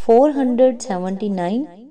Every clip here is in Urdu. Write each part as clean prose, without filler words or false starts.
479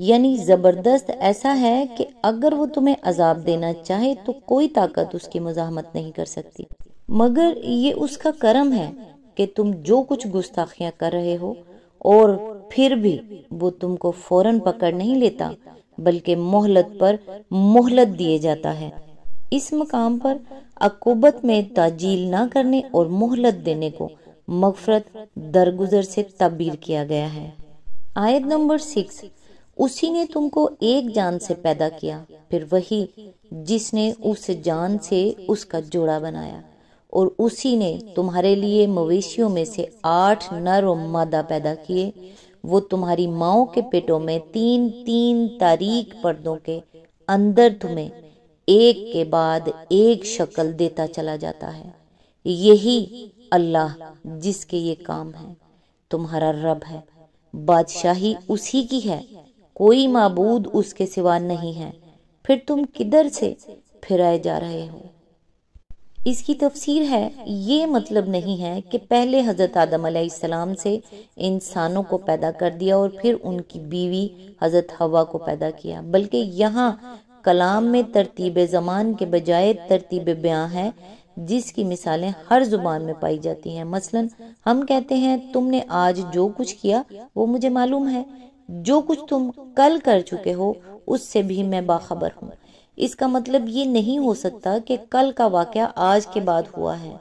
یعنی زبردست ایسا ہے کہ اگر وہ تمہیں عذاب دینا چاہے تو کوئی طاقت اس کی مزاحمت نہیں کر سکتی، مگر یہ اس کا کرم ہے کہ تم جو کچھ گستاخیاں کر رہے ہو اور پھر بھی وہ تم کو فوراً پکڑ نہیں لیتا، بلکہ مہلت پر مہلت دیے جاتا ہے۔ اس مقام پر عقوبت میں تعجیل نہ کرنے اور مہلت دینے کو مغفرت درگزر سے تعبیر کیا گیا ہے۔ آیت نمبر 6، اسی نے تم کو ایک جان سے پیدا کیا، پھر وہی جس نے اس جان سے اس کا جوڑا بنایا، اور اسی نے تمہارے لیے مویشیوں میں سے 8 نر و مادہ پیدا کیے، وہ تمہاری ماؤں کے پیٹوں میں 3 تاریک پردوں کے اندر تمہیں ایک کے بعد ایک شکل دیتا چلا جاتا ہے۔ یہی اللہ جس کے یہ کام ہے تمہارا رب ہے، بادشاہی اسی کی ہے، کوئی معبود اس کے سوا نہیں ہے، پھر تم کدھر سے پھرائے جا رہے ہو؟ اس کی تفسیر ہے، یہ مطلب نہیں ہے کہ پہلے حضرت آدم علیہ السلام سے انسانوں کو پیدا کر دیا اور پھر ان کی بیوی حضرت حوا کو پیدا کیا، بلکہ یہاں کلام میں ترتیب زمان کے بجائے ترتیب بیاں ہے، جس کی مثالیں ہر زبان میں پائی جاتی ہیں۔ مثلا ہم کہتے ہیں تم نے آج جو کچھ کیا وہ مجھے معلوم ہے، جو کچھ تم کل کر چکے ہو اس سے بھی میں باخبر ہوں۔ اس کا مطلب یہ نہیں ہو سکتا کہ کل کا واقعہ آج کے بعد ہوا ہے۔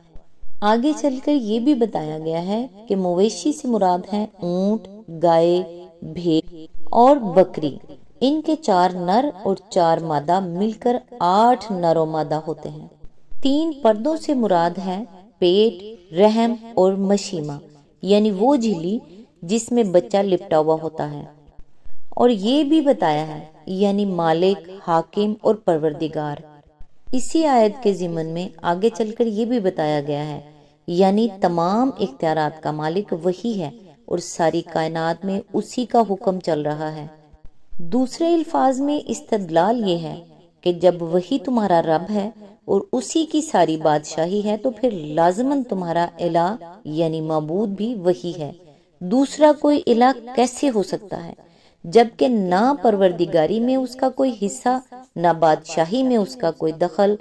آگے چل کر یہ بھی بتایا گیا ہے کہ مویشی سے مراد ہیں اونٹ، گائے، بھیڑ اور بکری۔ ان کے 4 نر اور 4 مادہ مل کر 8 نر و مادہ ہوتے ہیں۔ 3 پردوں سے مراد ہے پیٹ، رحم اور مشیمہ، یعنی وہ جھلی جس میں بچہ لپٹا ہوا ہوتا ہے۔ اور یہ بھی بتایا ہے یعنی مالک، حاکم اور پروردگار۔ اسی آیت کے ضمن میں آگے چل کر یہ بھی بتایا گیا ہے یعنی تمام اختیارات کا مالک وہی ہے اور ساری کائنات میں اسی کا حکم چل رہا ہے۔ دوسرے الفاظ میں استدلال یہ ہے کہ جب وہی تمہارا رب ہے اور اسی کی ساری بادشاہی ہے تو پھر لازماً تمہارا الہ یعنی معبود بھی وہی ہے، دوسرا کوئی الہ کیسے ہو سکتا ہے؟ جبکہ نہ پروردگاری میں اس کا کوئی حصہ، نہ بادشاہی میں اس کا کوئی دخل۔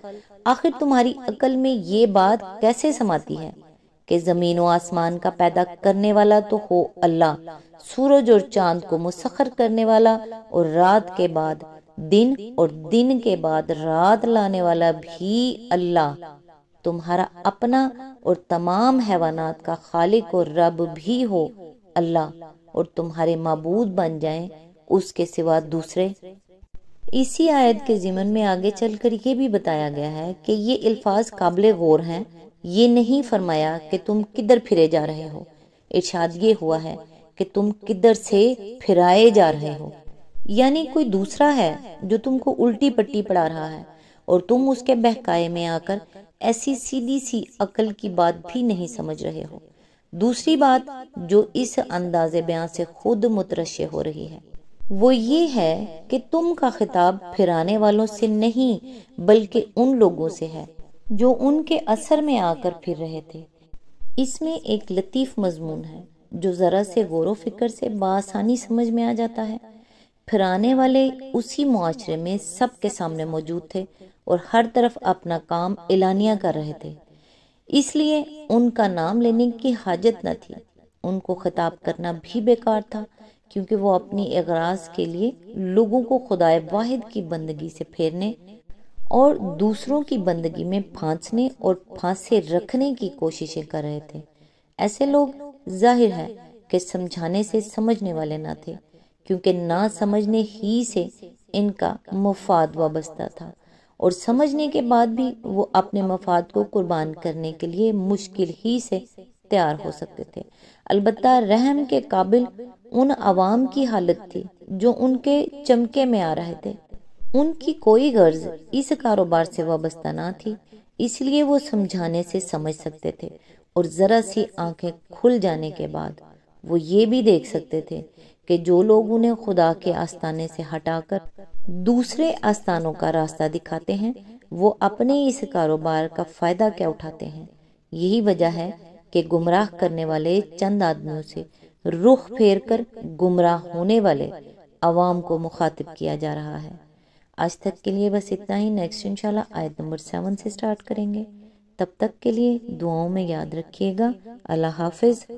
آخر تمہاری عقل میں یہ بات کیسے سماتی ہے کہ زمین و آسمان کا پیدا کرنے والا تو ہو اللہ، سورج اور چاند کو مسخر کرنے والا، اور رات کے بعد دن اور دن کے بعد رات لانے والا بھی اللہ، تمہارا اپنا اور تمام حیوانات کا خالق اور رب بھی ہو اللہ، اور تمہارے معبود بن جائیں اس کے سوا دوسرے۔ اسی آیت کے ضمن میں آگے چل کر یہ بھی بتایا گیا ہے کہ یہ الفاظ قابل غور ہیں، یہ نہیں فرمایا کہ تم کدھر پھرے جا رہے ہو، ارشاد یہ ہوا ہے کہ تم کدھر سے پھرائے جا رہے ہو، یعنی کوئی دوسرا ہے جو تم کو الٹی پٹی پڑھا رہا ہے اور تم اس کے بہکائے میں آ کر ایسی سیدھی سی عقل کی بات بھی نہیں سمجھ رہے ہو۔ دوسری بات جو اس انداز بیان سے خود مترشح ہو رہی ہے وہ یہ ہے کہ تم کا خطاب پھرانے والوں سے نہیں بلکہ ان لوگوں سے ہے جو ان کے اثر میں آ کر پھر رہے تھے۔ اس میں ایک لطیف مضمون ہے جو ذرا سے غور و فکر سے بآسانی سمجھ میں آ جاتا ہے۔ پھرانے والے اسی معاشرے میں سب کے سامنے موجود تھے اور ہر طرف اپنا کام اعلانیہ کر رہے تھے، اس لیے ان کا نام لینے کی حاجت نہ تھی۔ ان کو خطاب کرنا بھی بیکار تھا کیونکہ وہ اپنی اغراض کے لیے لوگوں کو خدائے واحد کی بندگی سے پھیرنے اور دوسروں کی بندگی میں پھانسنے اور پھانسے رکھنے کی کوششیں کر رہے تھے۔ ایسے لوگ ظاہر ہے کہ سمجھانے سے سمجھنے والے نہ تھے، کیونکہ نہ سمجھنے ہی سے ان کا مفاد وابستہ تھا، اور سمجھنے کے بعد بھی وہ اپنے مفاد کو قربان کرنے کے لیے مشکل ہی سے تیار ہو سکتے تھے۔ البتہ رحم کے قابل ان عوام کی حالت تھی جو ان کے چمکے میں آ رہے تھے۔ ان کی کوئی غرض اس کاروبار سے وابستہ نہ تھی، اس لیے وہ سمجھانے سے سمجھ سکتے تھے، اور ذرا سی آنکھیں کھل جانے کے بعد وہ یہ بھی دیکھ سکتے تھے کہ جو لوگ انہیں خدا کے آستانے سے ہٹا کر دوسرے آستانوں کا راستہ دکھاتے ہیں وہ اپنے اس کاروبار کا فائدہ کیا اٹھاتے ہیں۔ یہی وجہ ہے کہ گمراہ کرنے والے چند آدمیوں سے رخ پھیر کر گمراہ ہونے والے عوام کو مخاطب کیا جا رہا ہے۔ آج تک کے لیے بس اتنا ہی۔ نیکسٹ انشاءاللہ آیت نمبر 7 سے سٹارٹ کریں گے۔ تب تک کے لیے دعاؤں میں یاد رکھیے گا۔ اللہ حافظ۔